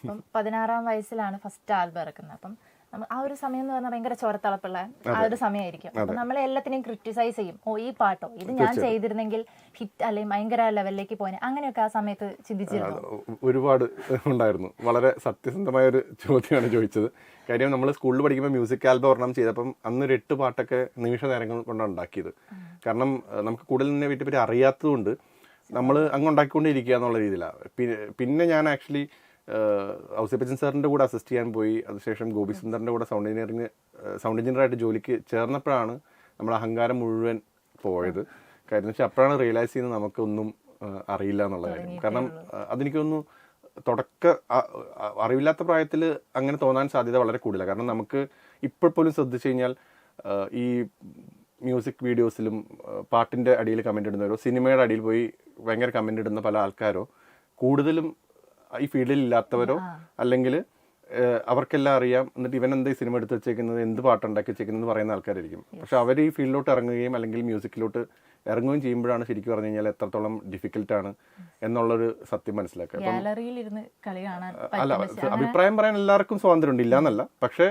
അപ്പം 16-ാം വയസ്സിലാണ് first album ഇറക്കുന്നത്. അപ്പം ആ ഒരു സമയം എന്ന് പറഞ്ഞാൽ ഭയങ്കര ചോരത്തിളപ്പുള്ള ആ ഒരു സമയമായിരിക്കും. അപ്പൊ നമ്മളെ എല്ലാത്തിനെയും ക്രിറ്റിസൈസ് ചെയ്യും. ഓ, ഈ പാട്ടോ ഇത് ഞാൻ ചെയ്തിരുന്നെങ്കിൽ ഹിറ്റ് അല്ലെങ്കിൽ ഭയങ്കര ലെവലിലേക്ക് പോനെ, അങ്ങനെയൊക്കെ ആ സമയത്ത് ചിന്തിച്ചിരുന്നു. ഒരുപാട് ഉണ്ടായിരുന്നു. വളരെ സത്യസന്ധമായ ഒരു ചോദ്യമാണ് ചോദിച്ചത്. കാര്യം നമ്മൾ സ്കൂളിൽ പഠിക്കുമ്പോൾ മ്യൂസിക് ആൽബം ഒരെണ്ണം ചെയ്തപ്പം അന്നൊരു 8 പാട്ടൊക്കെ നിമിഷ നേരങ്ങൾ കൊണ്ടാണ് ഉണ്ടാക്കിയത്. കാരണം നമുക്ക് കൂടുതൽ തന്നെ വീട്ടിൽ അറിയാത്തതുകൊണ്ട് നമ്മൾ അങ്ങ് ഉണ്ടാക്കിക്കൊണ്ടിരിക്കുക എന്നുള്ള രീതിയിലാണ്. പിന്നെ ഞാൻ ആക്ച്വലി ഔസേപ്പച്ചൻ സാറിൻ്റെ കൂടെ അസിസ്റ്റ് ചെയ്യാൻ പോയി. അതിനുശേഷം ഗോപി സുന്ദറിൻ്റെ കൂടെ സൗണ്ട് എഞ്ചിനീയറായിട്ട് ജോലിക്ക് ചേർന്നപ്പോഴാണ് നമ്മുടെ അഹങ്കാരം മുഴുവൻ പോയത്. കാര്യം എന്ന് വെച്ചാൽ അപ്പോഴാണ് റിയലൈസ് ചെയ്യുന്നത് നമുക്കൊന്നും അറിയില്ല എന്നുള്ള കാര്യം. കാരണം അതെനിക്കൊന്നു അറിവില്ലാത്ത പ്രായത്തിൽ അങ്ങനെ തോന്നാൻ സാധ്യത വളരെ കൂടുതലാണ്. കാരണം നമുക്ക് ഇപ്പോൾ പോലും ശ്രദ്ധിച്ചു കഴിഞ്ഞാൽ ഈ മ്യൂസിക് വീഡിയോസിലും പാട്ടിൻ്റെ അടിയിൽ കമൻ്റ് ഇടുന്നവരോ സിനിമയുടെ അടിയിൽ പോയി ഭയങ്കര കമൻ്റ് ഇടുന്ന പല ആൾക്കാരോ കൂടുതലും ഈ ഫീൽഡിൽ ഇല്ലാത്തവരോ അല്ലെങ്കിൽ അവർക്കെല്ലാം അറിയാം, എന്നിട്ട് ഇവൻ എന്താ ഈ സിനിമ എടുത്ത് വെച്ചേക്കുന്നത്, എന്ത് പാട്ടുണ്ടാക്കി വെച്ചേക്കുന്നത് എന്ന് പറയുന്ന ആൾക്കാരായിരിക്കും. പക്ഷെ അവർ ഈ ഫീൽഡിലോട്ട് ഇറങ്ങുകയും അല്ലെങ്കിൽ മ്യൂസിക്കിലോട്ട് ഇറങ്ങുകയും ചെയ്യുമ്പോഴാണ് ശരിക്കും പറഞ്ഞു കഴിഞ്ഞാൽ എത്രത്തോളം ഡിഫിക്കൽട്ടാണ് എന്നുള്ളൊരു സത്യം മനസ്സിലാക്കുക. അല്ല, അഭിപ്രായം പറയാൻ എല്ലാവർക്കും സ്വാതന്ത്ര്യമുണ്ട്, ഇല്ലാന്നല്ല. പക്ഷേ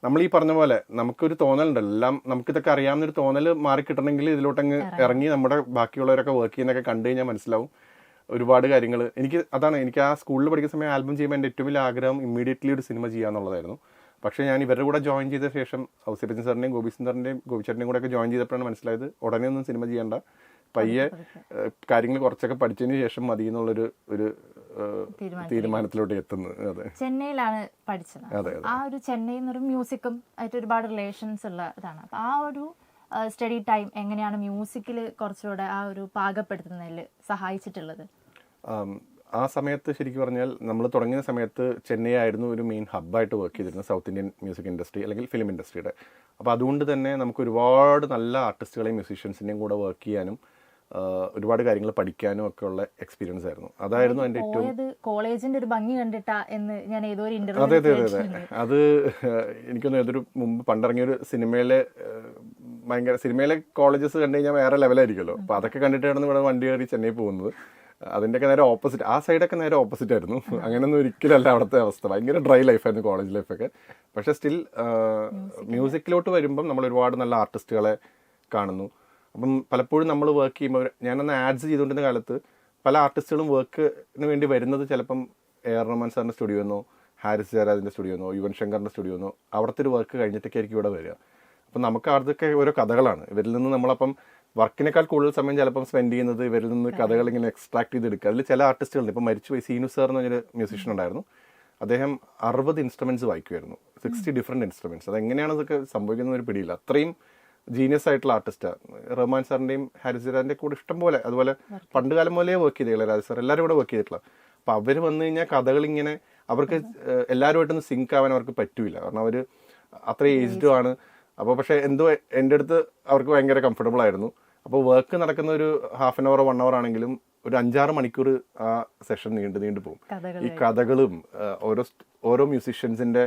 നമ്മൾ ഈ പറഞ്ഞ പോലെ നമുക്കൊരു തോന്നലുണ്ടല്ലോ, എല്ലാം നമുക്കിതൊക്കെ അറിയാവുന്നൊരു തോന്നൽ മാറിക്കിട്ടണമെങ്കിൽ ഇതിലോട്ടങ്ങ് ഇറങ്ങി നമ്മുടെ ബാക്കിയുള്ളവരൊക്കെ വർക്ക് ചെയ്യുന്നതൊക്കെ കണ്ടു കഴിഞ്ഞാൽ മനസ്സിലാവും ഒരുപാട് കാര്യങ്ങൾ. എനിക്ക് ആ സ്കൂളിൽ പഠിക്കുന്ന സമയം ആൽബം ചെയ്യുമ്പോൾ എൻ്റെ ഏറ്റവും വലിയ ആഗ്രഹം ഇമ്മീഡിയറ്റ്ലി ഒരു സിനിമ ചെയ്യാന്നുള്ളതായിരുന്നു. പക്ഷേ ഞാൻ ഇവരുടെ കൂടെ ജോയിൻ ചെയ്ത ശേഷം ഔസേപ്പച്ചൻ സാറിൻ്റെയും ഗോപി സുന്ദറിൻ്റെയും ഗോപിച്ചേട്ടൻ്റെയും കൂടെ ഒക്കെ ജോയിൻ ചെയ്തപ്പോഴാണ് മനസ്സിലായത് ഉടനെ ഒന്നും സിനിമ ചെയ്യേണ്ട, പയ്യെ കാര്യങ്ങൾ കുറച്ചൊക്കെ പഠിച്ചതിന് ശേഷം മതി എന്നുള്ളൊരു തീരുമാനത്തിലോട്ട് എത്തുന്നത്. അതെ, ചെന്നൈയിലാണ് പഠിച്ചത്. ആ ഒരു ചെന്നൈയിൽ നിന്നൊരു മ്യൂസിക്കും ആയിട്ട് ഒരുപാട് റിലേഷൻസ് ഉള്ള ഇതാണ്. അപ്പം ആ ഒരു സ്റ്റഡി ടൈം എങ്ങനെയാണ് മ്യൂസിക്കിൽ കുറച്ചുകൂടെ ആ ഒരു പാകപ്പെടുത്തുന്നതിൽ സഹായിച്ചിട്ടുള്ളത്? ആ സമയത്ത് ശരിക്കും പറഞ്ഞാൽ നമ്മൾ തുടങ്ങിയ സമയത്ത് ചെന്നൈ ആയിരുന്നു ഒരു മെയിൻ ഹബ്ബായിട്ട് വർക്ക് ചെയ്തിരുന്നത് സൗത്ത് ഇന്ത്യൻ മ്യൂസിക് ഇൻഡസ്ട്രി അല്ലെങ്കിൽ ഫിലിം ഇൻഡസ്ട്രിയുടെ. അപ്പോൾ അതുകൊണ്ട് തന്നെ നമുക്ക് ഒരുപാട് നല്ല ആർട്ടിസ്റ്റുകളെയും മ്യൂസീഷ്യൻസിൻ്റെയും കൂടെ വർക്ക് ചെയ്യാനും ഒരുപാട് കാര്യങ്ങൾ പഠിക്കാനും ഒക്കെ ഉള്ള എക്സ്പീരിയൻസ് ആയിരുന്നു. അതായിരുന്നു എൻ്റെ ഏറ്റവും കോളേജിന്റെ ഒരു ഭംഗി കണ്ടിട്ടാ എന്ന് ഞാൻ ഏതോ ഒരു ഇന്റർവ്യൂ. അതെ അതെ അതെ അത് എനിക്കൊന്ന് ഏതൊരു മുമ്പ് പണ്ടിറങ്ങിയൊരു സിനിമയിലെ സിനിമയിലെ കോളേജസ് കണ്ടു കഴിഞ്ഞാൽ വേറെ ലെവലായിരിക്കുമല്ലോ. അപ്പോൾ അതൊക്കെ കണ്ടിട്ടാണ് ഇവിടെ വണ്ടി കയറി ചെന്നൈ പോകുന്നത്. അതിൻ്റെയൊക്കെ നേരെ ഓപ്പോസിറ്റ്, ആ സൈഡൊക്കെ നേരെ ഓപ്പോസിറ്റ് ആയിരുന്നു. അങ്ങനെയൊന്നും ഒരിക്കലല്ല അവിടുത്തെ അവസ്ഥ. ഭയങ്കര ഡ്രൈ ലൈഫായിരുന്നു കോളേജ് ലൈഫൊക്കെ. പക്ഷേ സ്റ്റിൽ മ്യൂസിക്കിലോട്ട് വരുമ്പം നമ്മൾ ഒരുപാട് നല്ല ആർട്ടിസ്റ്റുകളെ കാണുന്നു. അപ്പം പലപ്പോഴും നമ്മൾ വർക്ക് ചെയ്യുമ്പോൾ ഞാനന്ന് ആഡ്സ് ചെയ്തുകൊണ്ടിരുന്ന കാലത്ത് പല ആർട്ടിസ്റ്റുകളും വർക്കിന് വേണ്ടി വരുന്നത് ചിലപ്പം AR റഹ്മാൻ സാറിൻ്റെ സ്റ്റുഡിയോ എന്നോ ഹാരിസ് ജയരാജിൻ്റെ സ്റ്റുഡിയോ എന്നോ യുവൻ ശങ്കറിൻ്റെ സ്റ്റുഡിയോ എന്നോ അവിടുത്തെ ഒരു വർക്ക് കഴിഞ്ഞിട്ടൊക്കെ ആയിരിക്കും ഇവിടെ വരിക. അപ്പം നമുക്ക് അതൊക്കെ ഓരോ കഥകളാണ്. ഇവരിൽ നിന്ന് നമ്മളപ്പം വർക്കിനേക്കാൾ കൂടുതൽ സമയം ചിലപ്പം സ്പെൻഡ് ചെയ്യുന്നത് ഇവരിൽ നിന്ന് കഥകൾ ഇങ്ങനെ എക്സ്ട്രാക്ട് ചെയ്തെടുക്കുക. അതിൽ ചില ആർട്ടിസ്റ്റുകളുണ്ട്. ഇപ്പം മരിച്ചുപോയി സീനു സാർ എന്ന് പറഞ്ഞൊരു മ്യൂസീഷ്യൻ ഉണ്ടായിരുന്നു. അദ്ദേഹം 60 ഇൻസ്ട്രുമെൻറ്റ്സ് വായിക്കുമായിരുന്നു, 60 ഡിഫറെൻറ്റ് ഇൻസ്ട്രുമെൻറ്റ്സ്. അതെങ്ങനെയാണ് ഇതൊക്കെ സംഭവിക്കുന്നത് ഒരു പിടിയില്ല. അത്രയും ജീനിയസ് ആയിട്ടുള്ള ആർട്ടിസ്റ്റാണ്. റഹ്മാൻ സാറിൻ്റെയും ഹാരിസ് ജയരാജിൻ്റെ കൂടെ ഇഷ്ടം പോലെ, അതുപോലെ പണ്ട് കാലം മുതലേ വർക്ക് ചെയ്തില്ല രാജ് സാർ, എല്ലാവരും കൂടെ വർക്ക് ചെയ്തിട്ടുള്ള. അപ്പോൾ അവർ വന്നു കഴിഞ്ഞാൽ കഥകളിങ്ങനെ അവർക്ക് എല്ലാവരുമായിട്ടൊന്ന് സിങ്ക് ആവാൻ അവർക്ക് പറ്റൂല. കാരണം അവർ അത്ര ഏജ്ഡും ആണ്. അപ്പോൾ പക്ഷേ എന്തോ എൻ്റെ അടുത്ത് അവർക്ക് ഭയങ്കര കംഫർട്ടബിൾ ആയിരുന്നു. അപ്പോൾ വർക്ക് നടക്കുന്ന ഒരു ഹാഫ് ആൻ അവർ 1 അവർ ആണെങ്കിലും ഒരു 5-6 മണിക്കൂർ ആ സെഷൻ നീണ്ടു പോകും. ഈ കഥകളും ഓരോ മ്യൂസീഷ്യൻസിൻ്റെ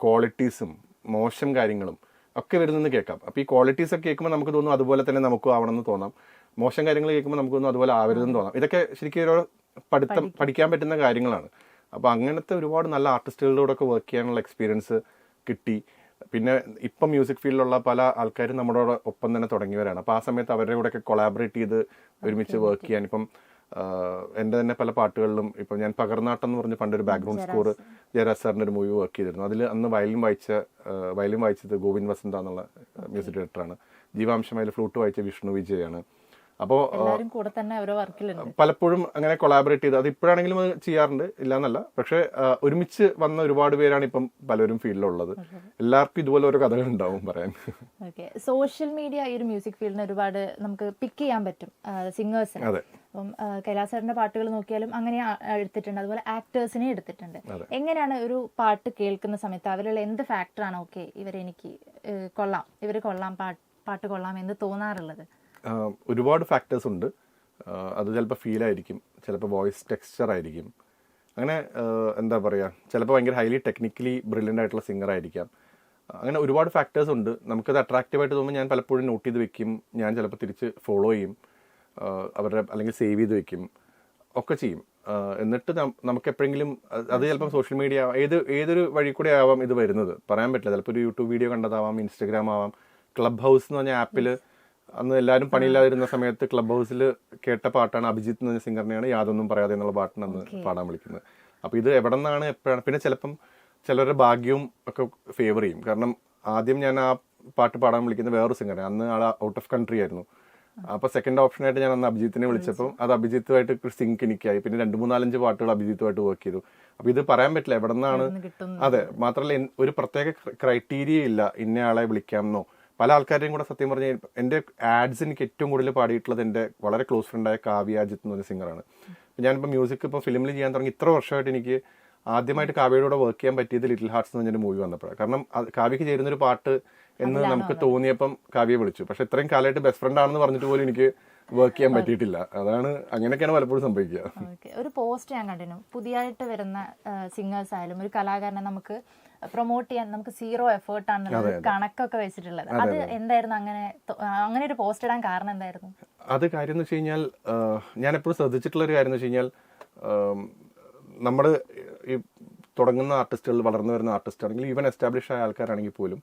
ക്വാളിറ്റീസും മോശം കാര്യങ്ങളും ഒക്കെ വരുന്നെന്ന് കേൾക്കാം. അപ്പോൾ ഈ ക്വാളിറ്റീസ് ഒക്കെ കേൾക്കുമ്പോൾ നമുക്ക് തോന്നും അതുപോലെ തന്നെ നമുക്കും ആവണമെന്ന് തോന്നാം. മോശം കാര്യങ്ങൾ കേൾക്കുമ്പോൾ നമുക്ക് തോന്നും അതുപോലെ ആവരുതെന്ന് തോന്നാം. ഇതൊക്കെ ശരിക്കും ഓരോ പഠിക്കാൻ പറ്റുന്ന കാര്യങ്ങളാണ്. അപ്പോൾ അങ്ങനത്തെ ഒരുപാട് നല്ല ആർട്ടിസ്റ്റുകളിലൂടെയൊക്കെ വർക്ക് ചെയ്യാനുള്ള എക്സ്പീരിയൻസ് കിട്ടി. പിന്നെ ഇപ്പം മ്യൂസിക് ഫീൽഡിലുള്ള പല ആൾക്കാരും നമ്മുടെ ഒപ്പം തന്നെ തുടങ്ങിയവരാണ്. അപ്പോൾ ആ സമയത്ത് അവരുടെ കൂടെയൊക്കെ കൊളാബറേറ്റ് ചെയ്ത് ഒരുമിച്ച് വർക്ക് ചെയ്യാൻ ഇപ്പം എൻ്റെ തന്നെ പല പാട്ടുകളിലും ഇപ്പം ഞാൻ പകർനാട്ടം എന്ന് പറഞ്ഞ് പണ്ടൊരു ബാക്ക്ഗ്രൗണ്ട് സ്കോർ ജയരാജ് സാറിൻ്റെ ഒരു മൂവി വർക്ക് ചെയ്തിരുന്നു. അതിൽ അന്ന് വയലിൻ വായിച്ചത് ഗോവിന്ദ് വസന്ത എന്നുള്ള മ്യൂസിക് ഡയറക്ടറാണ്. ജീവാംശമായാലും ഫ്ലൂട്ട് വായിച്ച വിഷ്ണു വിജയാണ്. അപ്പോൾ പലപ്പോഴും അങ്ങനെ കൊളാബറേറ്റ് ചെയ്ത് അത് ഇപ്പോഴാണെങ്കിലും ചെയ്യാറുണ്ട്, ഇല്ലാന്നല്ല. പക്ഷേ ഒരുമിച്ച് വന്ന ഒരുപാട് പേരാണ് ഇപ്പം പലരും ഫീൽഡിലുള്ളത്. എല്ലാവർക്കും ഇതുപോലെ ഓരോ കഥകൾ ഉണ്ടാവും പറയാൻ. സോഷ്യൽ മീഡിയ ഈ ഒരു മ്യൂസിക് ഫീൽഡിന് ഒരുപാട് നമുക്ക് പിക്ക് ചെയ്യാൻ പറ്റും സിംഗേഴ്സിന്. അപ്പം കൈലാസ് സാറിന്റെ പാട്ടുകൾ നോക്കിയാലും അങ്ങനെ എടുത്തിട്ടുണ്ട്, അതുപോലെ ആക്ടേഴ്സിനെ എടുത്തിട്ടുണ്ട്. എങ്ങനെയാണ് ഒരു പാട്ട് കേൾക്കുന്ന സമയത്ത് അവരുള്ള എന്ത് ഫാക്ടറാണ് ഓക്കെ ഇവരെനിക്ക് കൊള്ളാം, ഇവർ കൊള്ളാം, പാട്ട് കൊള്ളാം എന്ന് തോന്നാറുള്ളത്? ഒരുപാട് ഫാക്ടേഴ്സ് ഉണ്ട്. അത് ചിലപ്പോൾ ഫീലായിരിക്കും, ചിലപ്പോൾ വോയിസ് ടെക്സ്ചർ ആയിരിക്കും. അങ്ങനെ എന്താ പറയുക, ചിലപ്പോൾ ഭയങ്കര ഹൈലി ടെക്നിക്കലി ബ്രില്യൻ്റ് ആയിട്ടുള്ള സിംഗർ ആയിരിക്കാം. അങ്ങനെ ഒരുപാട് ഫാക്ടേഴ്സ് ഉണ്ട്. നമുക്കത് അട്രാക്റ്റീവായിട്ട് തോന്നുമ്പോൾ ഞാൻ പലപ്പോഴും നോട്ട് ചെയ്ത് വെക്കും. ഞാൻ ചിലപ്പോൾ തിരിച്ച് ഫോളോ ചെയ്യും അവരുടെ, അല്ലെങ്കിൽ സേവ് ചെയ്ത് വെക്കും, ഒക്കെ ചെയ്യും. എന്നിട്ട് നമുക്ക് എപ്പോഴെങ്കിലും അത് ചിലപ്പോൾ സോഷ്യൽ മീഡിയ ഏതൊരു വഴി കൂടെ ആവാം ഇത് വരുന്നത്, പറയാൻ പറ്റില്ല. ചിലപ്പോൾ ഒരു യൂട്യൂബ് വീഡിയോ കണ്ടതാവാം, ഇൻസ്റ്റഗ്രാം ആവാം. ക്ലബ് ഹൗസ് എന്ന് പറഞ്ഞ ആപ്പിൽ അന്ന് എല്ലാവരും പണിയില്ലാതിരുന്ന സമയത്ത് ക്ലബ് ഹൗസിൽ കേട്ട പാട്ടാണ്. അഭിജിത്ത് എന്ന് പറഞ്ഞ സിംഗറിനെയാണ് യാതൊന്നും പറയാതെ എന്നുള്ള പാട്ടാണ് അന്ന് പാടാൻ വിളിക്കുന്നത്. അപ്പോൾ ഇത് എവിടെ നിന്നാണ് എപ്പോഴാണ്, പിന്നെ ചിലപ്പം ചിലരുടെ ഭാഗ്യവും ഒക്കെ ഫേവർ ചെയ്യും. കാരണം ആദ്യം ഞാൻ ആ പാട്ട് പാടാൻ വിളിക്കുന്നത് വേറൊരു സിംഗറാണ്, അന്ന് ആൾ ഔട്ട് ഓഫ് കൺട്രി ആയിരുന്നു. അപ്പോൾ സെക്കൻഡ് ഓപ്ഷനായിട്ട് ഞാൻ അന്ന് അഭിജിത്തിനെ വിളിച്ചപ്പോൾ അത് അഭിജിത്തുമായിട്ട് സിങ്ക് എനിക്കായി. പിന്നെ 2-3-4 പാട്ടുകൾ അഭിജിത്തുമായിട്ട് വർക്ക് ചെയ്തു. അപ്പോൾ ഇത് പറയാൻ പറ്റില്ല എവിടെ നിന്നാണ്. അതെ, മാത്രമല്ല ഒരു പ്രത്യേക ക്രൈറ്റീരിയ ഇല്ല ഇന്നയാളെ വിളിക്കാമെന്നോ. പല ആൾക്കാരെയും കൂടെ സത്യം പറഞ്ഞാൽ എൻ്റെ ആഡ്സ് എനിക്ക് ഏറ്റവും കൂടുതൽ പാടിയിട്ടുള്ളത് എൻ്റെ വളരെ ക്ലോസ് ഫ്രണ്ടായ കാവ്യ അജിത്ത് എന്ന് പറഞ്ഞ സിംഗറാണ്. ഞാനിപ്പോൾ മ്യൂസിക് ഇപ്പോൾ ഫിലിമിൽ ചെയ്യാൻ തുടങ്ങി ഇത്ര വർഷമായിട്ട് എനിക്ക് ആദ്യമായിട്ട് കാവ്യയുടെ കൂടെ വർക്ക് ചെയ്യാൻ പറ്റിയത് ലിറ്റിൽ ഹാർട്സ് എന്ന് പറഞ്ഞൊരു മൂവി വന്നപ്പോഴാണ്. കാരണം കാവ്യക്ക് ചേരുന്നൊരു പാട്ട് എന്ന് നമുക്ക് തോന്നിയപ്പം കാവ്യയെ വിളിച്ചു. പക്ഷെ ഇത്രയും കാലമായിട്ട് ബെസ്റ്റ് ഫ്രണ്ട് ആണെന്ന് പറഞ്ഞിട്ട് പോലും എനിക്ക് വർക്ക് ചെയ്യാൻ പറ്റിയിട്ടില്ല. അതാണ്, അങ്ങനെയൊക്കെയാണ് പലപ്പോഴും സംഭവിക്കുക. ഒരു പോസ്റ്റ് ഞാൻ കണ്ടിരുന്നു, പുതിയതായിട്ട് വരുന്ന സിംഗേഴ്സ് ആയാലും ഒരു കലാകാരനെ നമുക്ക് പ്രൊമോട്ട് ചെയ്യാൻ നമുക്ക് 0 എഫേർട്ടാണ് കണക്കൊക്കെ വെച്ചിട്ടുള്ളത്. അത് എന്തായിരുന്നു, അങ്ങനെ ഒരു പോസ്റ്റ് ഇടാൻ കാരണം എന്തായിരുന്നു? അത് കാര്യം എന്ന് വെച്ച് കഴിഞ്ഞാൽ ഞാൻ എപ്പോഴും ശ്രദ്ധിച്ചിട്ടുള്ള ഒരു കാര്യം എന്ന് വെച്ച് കഴിഞ്ഞാൽ നമ്മൾ ഈ തുടങ്ങുന്ന ആർട്ടിസ്റ്റുകൾ, വളർന്നു വരുന്ന ആർട്ടിസ്റ്റ് ആണെങ്കിൽ ഈവൻ എസ്റ്റാബ്ലിഷ് ആയ ആൾക്കാരാണെങ്കിൽ പോലും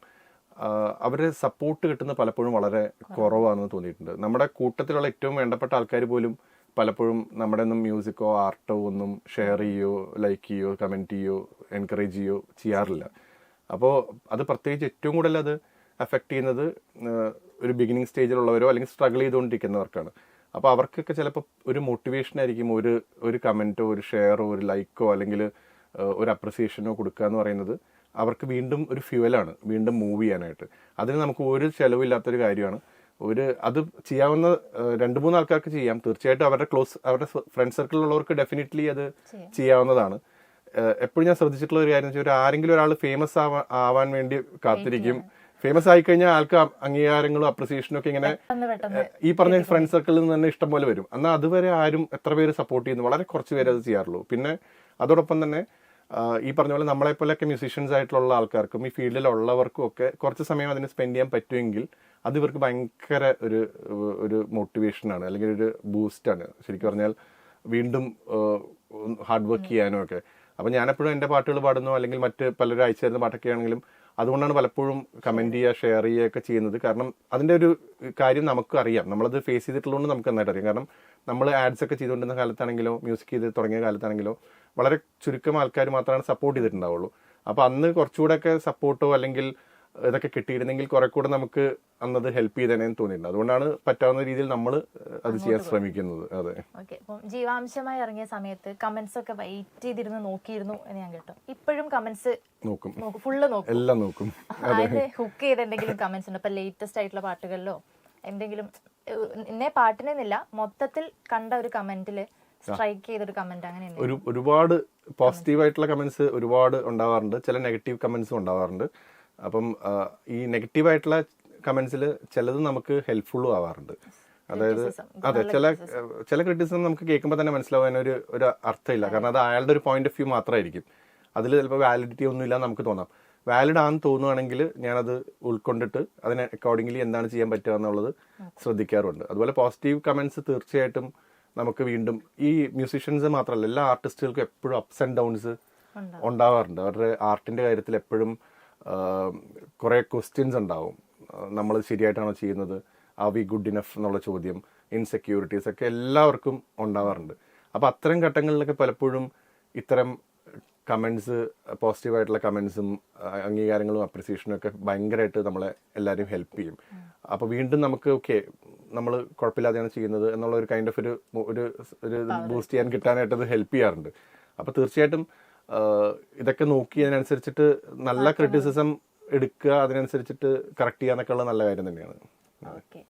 അവരെ സപ്പോർട്ട് കിട്ടുന്ന പലപ്പോഴും വളരെ കുറവാണെന്ന് തോന്നിയിട്ടുണ്ട്. നമ്മുടെ കൂട്ടത്തിലുള്ള ഏറ്റവും വേണ്ടപ്പെട്ട ആൾക്കാർ പോലും പലപ്പോഴും നമ്മുടെ ഒന്നും മ്യൂസിക്കോ ആർട്ടോ ഒന്നും ഷെയർ ചെയ്യോ ലൈക്ക് ചെയ്യോ കമൻറ്റ് ചെയ്യോ എൻകറേജ് ചെയ്യോ ചെയ്യാറില്ല. അപ്പോൾ അത് പ്രത്യേകിച്ച് ഏറ്റവും കൂടുതൽ അത് അഫക്റ്റ് ചെയ്യുന്നത് ഒരു ബിഗിനിങ് സ്റ്റേജിലുള്ളവരോ അല്ലെങ്കിൽ സ്ട്രഗിൾ ചെയ്തുകൊണ്ടിരിക്കുന്നവർക്കാണ്. അപ്പോൾ അവർക്കൊക്കെ ചിലപ്പോൾ ഒരു മോട്ടിവേഷൻ ആയിരിക്കും ഒരു കമൻറ്റോ ഒരു ഷെയറോ ഒരു ലൈക്കോ അല്ലെങ്കിൽ ഒരു അപ്രിസിയേഷനോ കൊടുക്കുക എന്ന് പറയുന്നത് അവർക്ക് വീണ്ടും ഒരു ഫ്യൂവലാണ് വീണ്ടും മൂവ് ചെയ്യാനായിട്ട്. അതിന് നമുക്ക് ഒരു ചിലവില്ലാത്തൊരു കാര്യമാണ്. അത് ചെയ്യാവുന്ന 2-3 ആൾക്കാർക്ക് ചെയ്യാം. തീർച്ചയായിട്ടും അവരുടെ ഫ്രണ്ട് സർക്കിളിലുള്ളവർക്ക് ഡെഫിനറ്റ്ലി അത് ചെയ്യാവുന്നതാണ്. എപ്പോഴും ഞാൻ ശ്രദ്ധിച്ചിട്ടുള്ള ഒരു കാര്യം വെച്ചാൽ ആരെങ്കിലും ഒരാൾ ഫേമസ് ആവാൻ വേണ്ടി കാത്തിരിക്കും. ഫേമസ് ആയി കഴിഞ്ഞാൽ ആൾക്ക് അംഗീകാരങ്ങളും അപ്രിസിയേഷനും ഒക്കെ ഇങ്ങനെ ഈ പറഞ്ഞ ഫ്രണ്ട് സർക്കിളിൽ നിന്ന് തന്നെ ഇഷ്ടം പോലെ വരും. എന്നാൽ അതുവരെ ആരും എത്ര പേര് സപ്പോർട്ട് ചെയ്യുന്നു, വളരെ കുറച്ച് പേര് അത് ചെയ്യാറുള്ളൂ. പിന്നെ അതോടൊപ്പം തന്നെ ഈ പറഞ്ഞ പോലെ നമ്മളെപ്പോലെയൊക്കെ മ്യൂസീഷ്യൻസ് ആയിട്ടുള്ള ആൾക്കാർക്കും ഈ ഫീൽഡിലുള്ളവർക്കും ഒക്കെ കുറച്ച് സമയം അതിന് സ്പെൻഡ് ചെയ്യാൻ പറ്റുമെങ്കിൽ അത് ഇവർക്ക് ഭയങ്കര ഒരു മോട്ടിവേഷനാണ്, അല്ലെങ്കിൽ ഒരു ബൂസ്റ്റാണ്. ശരിക്കും പറഞ്ഞാൽ വീണ്ടും ഹാർഡ് വർക്ക് ചെയ്യാനും ഒക്കെ. അപ്പം ഞാനെപ്പോഴും എൻ്റെ പാട്ടുകൾ പാടുന്നു അല്ലെങ്കിൽ മറ്റ് പലരും അയച്ചു തരുന്ന പാട്ടൊക്കെ ആണെങ്കിലും അതുകൊണ്ടാണ് പലപ്പോഴും കമൻറ്റ് ചെയ്യുക ഷെയർ ചെയ്യുകയൊക്കെ ചെയ്യുന്നത്. കാരണം അതിൻ്റെ ഒരു കാര്യം നമുക്ക് അറിയാം, നമ്മളത് ഫേസ് ചെയ്തിട്ടുള്ളതുകൊണ്ട് നമുക്ക് നന്നായിട്ട് അറിയാം. കാരണം നമ്മൾ ആഡ്സ് ഒക്കെ ചെയ്തുകൊണ്ടിരുന്ന കാലത്താണെങ്കിലോ മ്യൂസിക് ചെയ്ത് തുടങ്ങിയ കാലത്താണെങ്കിലോ വളരെ ചുരുക്കം ആൾക്കാർ മാത്രമാണ് സപ്പോർട്ട് ചെയ്തിട്ടുണ്ടാവുള്ളൂ. അപ്പോൾ അന്ന് കുറച്ചുകൂടെയൊക്കെ സപ്പോർട്ടോ അല്ലെങ്കിൽ ഇതൊക്കെ കിട്ടിയിരുന്നെങ്കിൽ കുറെ കൂടെ നമുക്ക് അന്നത് ഹെൽപ്പ് ചെയ്തേനെന്ന് തോന്നിയിട്ടുണ്ട്. അതുകൊണ്ടാണ് പറ്റാവുന്ന രീതിയിൽ നമ്മൾ അത് ചെയ്യാൻ ശ്രമിക്കുന്നത്. അതെ, ജീവാംശമായി ഇറങ്ങിയ സമയത്ത് കമന്റ്സ് ഒക്കെ വെയിറ്റ് ചെയ്തിരുന്ന് നോക്കിയിരുന്നു എന്ന് ഞാൻ കേട്ടു. ഇപ്പോഴും കമന്റ്സ് നോക്കും, ഫുള്ള് നോക്കും, എല്ലാം നോക്കും. അതായത് ഹുക്ക് ചെയ്ത് എന്തെങ്കിലും കമന്റ്സ് ഉണ്ട് ഇപ്പൊ ലേറ്റസ്റ്റ് ആയിട്ടുള്ള പാട്ടുകളിലോ എന്തെങ്കിലും ഇന്നേ പാട്ടിനെന്നില്ല, മൊത്തത്തിൽ കണ്ട ഒരു കമന്റില് സ്ട്രൈക്ക് ചെയ്തൊരു കമന്റ് അങ്ങനെ ഒരുപാട് പോസിറ്റീവ് ആയിട്ടുള്ള കമന്റ്സ് ഒരുപാട് ഉണ്ടാവാറുണ്ട്, ചില നെഗറ്റീവ് കമന്റ്സും ഉണ്ടാവാറുണ്ട്. അപ്പം ഈ നെഗറ്റീവ് ആയിട്ടുള്ള കമന്റ്സിൽ ചിലത് നമുക്ക് ഹെൽപ്ഫുള്ളും ആവാറുണ്ട്. അതായത് അതെ, ചില ക്രിറ്റിസിസം നമുക്ക് കേൾക്കുമ്പോൾ തന്നെ മനസ്സിലാവാൻ ഒരു അർത്ഥമില്ല. കാരണം അത് അയാളുടെ ഒരു പോയിന്റ് ഓഫ് വ്യൂ മാത്രമായിരിക്കും. അതിൽ ചിലപ്പോൾ വാലിഡിറ്റി ഒന്നും ഇല്ല നമുക്ക് തോന്നാം. വാലിഡ് ആണെന്ന് തോന്നുവാണെങ്കിൽ ഞാനത് ഉൾക്കൊണ്ടിട്ട് അതിന് അക്കോർഡിംഗ്ലി എന്താണ് ചെയ്യാൻ പറ്റുക എന്നുള്ളത് ശ്രദ്ധിക്കാറുണ്ട്. അതുപോലെ പോസിറ്റീവ് കമന്റ്സ് തീർച്ചയായിട്ടും നമുക്ക് വീണ്ടും ഈ മ്യൂസീഷ്യൻസ് മാത്രമല്ല എല്ലാ ആർട്ടിസ്റ്റുകൾക്കും എപ്പോഴും അപ്സ് ആൻഡ് ഡൗൺസ് ഉണ്ടാവാറുണ്ട്. അവരുടെ ആർട്ടിന്റെ കാര്യത്തിൽ എപ്പോഴും കുറേ ക്വസ്റ്റ്യൻസ് ഉണ്ടാവും. നമ്മൾ ശരിയായിട്ടാണോ ചെയ്യുന്നത്, ആർ വി ഗുഡ് ഇനഫ് എന്നുള്ള ചോദ്യം, ഇൻസെക്യൂരിറ്റീസ് ഒക്കെ എല്ലാവർക്കും ഉണ്ടാവാറുണ്ട്. അപ്പോൾ അത്തരം ഘട്ടങ്ങളിലൊക്കെ പലപ്പോഴും ഇത്തരം കമൻറ്റ്സ്, പോസിറ്റീവായിട്ടുള്ള കമൻറ്റ്സും അംഗീകാരങ്ങളും അപ്രിസിയേഷനും ഒക്കെ ഭയങ്കരമായിട്ട് നമ്മളെ എല്ലാവരെയും ഹെൽപ്പ് ചെയ്യും. അപ്പോൾ വീണ്ടും നമുക്ക് ഓക്കെ നമ്മൾ കുഴപ്പമില്ലാതെയാണ് ചെയ്യുന്നത് എന്നുള്ള ഒരു കൈൻഡ് ഓഫ് ഒരു ബൂസ്റ്റ് ചെയ്യാൻ കിട്ടാനായിട്ട് അത് ഹെൽപ്പ് ചെയ്യാറുണ്ട്. അപ്പോൾ തീർച്ചയായിട്ടും ഇതൊക്കെ നോക്കി അതിനനുസരിച്ചിട്ട് നല്ല ക്രിറ്റിസിസം എടുക്കുക, അതിനനുസരിച്ചിട്ട് കറക്റ്റ് ചെയ്യാന്നൊക്കെ ഉള്ള നല്ല കാര്യം തന്നെയാണ്.